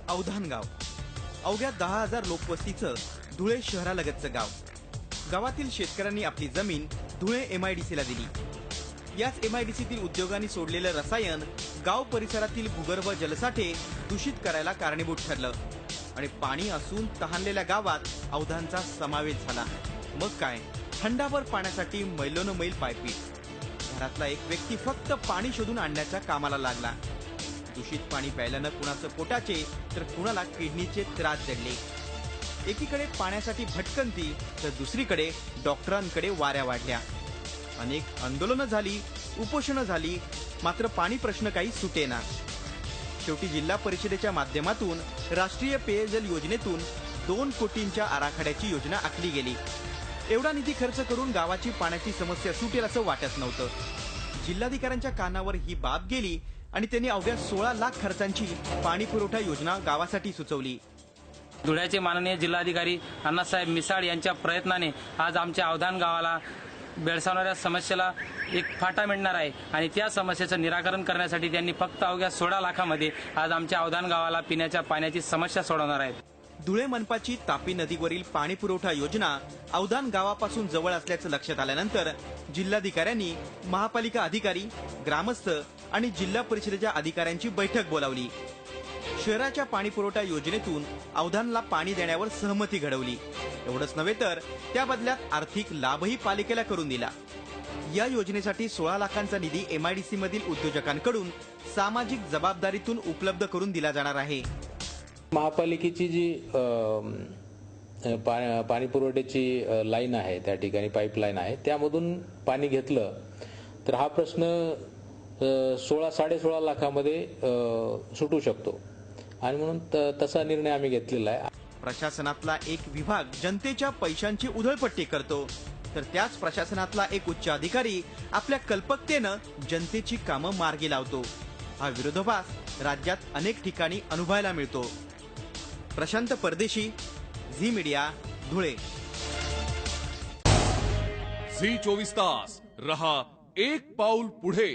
अवधान गाव अवघ्या 10,000 लोकवस्तीचं धुळे शहरालगतचं गाव। गावातील शेतकऱ्यांनी आपली जमीन धुळे MIDC ला दिली। याच MIDCतील उद्योगांनी सोडलेलं रसायन गाव परिसरातील भूगर्भ जलसाठे दूषित करायला कारणीभूत ठरलं आणि पाणी असून तहानलेल्या गावात अवधानचा समावेश झाला। मग काय, थंडावर पाण्यासाठी मैलोनमैल पायपीट। घरातला एक व्यक्ती फक्त पाणी शोधून आणण्याच्या कामाला लागला। दूषित पाणी प्यायल्यानं कुणाचं पोटाचे तर कुणाला किडनीचे त्रास जडले। एकीकडे पाण्यासाठी भटकंती तर दुसरीकडे डॉक्टरांकडे वाऱ्या वाढल्या। अनेक आंदोलनं झाली, उपोषणं झाली, मात्र पाणी प्रश्न काही सुटेना। शेवटी जिल्हा परिषदेच्या माध्यमातून राष्ट्रीय पेयजल योजनेतून 2 कोटींच्या आराखड्याची योजना आखली गेली। एवढा निधी खर्च करून गावाची पाण्याची समस्या सुटेल असं वाटत नव्हतं। जिल्हाधिकाऱ्यांच्या कानावर ही बाब गेली आणि त्यांनी अवघ्या 16 लाख खर्चांची पाणी पुरवठा योजना गावासाठी सुचवली। धुळ्याचे माननीय जिल्हाधिकारी अण्णासाहेब मिसाळ यांच्या प्रयत्नाने आज आमच्या अवधान गावाला भेडसावणाऱ्या समस्येला एक फाटा मिळणार आहे आणि त्या समस्येचं निराकरण करण्यासाठी त्यांनी फक्त अवघ्या 16 लाखामध्ये आज आमच्या अवधान गावाला पिण्याच्या पाण्याची समस्या सोडवणार आहेत। धुळे मनपाची तापी नदीवरील पाणी पुरवठा योजना अवधान गावापासून जवळ असल्याचं लक्षात आल्यानंतर जिल्हाधिकाऱ्यांनी महापालिका अधिकारी, ग्रामस्थ आणि जिल्हा परिषदेच्या अधिकाऱ्यांची बैठक बोलावली। शहराच्या पाणी पुरवठा योजनेतून अवधानला पाणी देण्यावर सहमती घडवली। एवढंच नव्हे तर त्या बदल्यात आर्थिक लाभही पालिकेला करून दिला। या योजनेसाठी 16 लाखांचा निधी MIDC मधील उद्योजकांकडून सामाजिक जबाबदारीतून उपलब्ध करून दिला जाणार आहे। महापालिकेची जी पाणी पुरवठ्याची लाईन आहे, त्या ठिकाणी पाईपलाईन आहे, त्यामधून पाणी घेतलं तर हा प्रश्न 16-16.5 लाखामध्ये सुटू शकतो आणि म्हणून तसा निर्णय आम्ही घेतलेला आहे। प्रशासनातला एक विभाग जनतेच्या पैशांची उधळपट्टी करतो तर त्याच प्रशासनातला एक उच्च अधिकारी आपल्या कल्पकतेनं जनतेची कामं मार्गी लावतो। हा विरोधाभास राज्यात अनेक ठिकाणी अनुभवायला मिळतो। प्रशांत परदेशी, झी मीडिया, धुळे। झी 24 तास रहा एक पाऊल पुढे।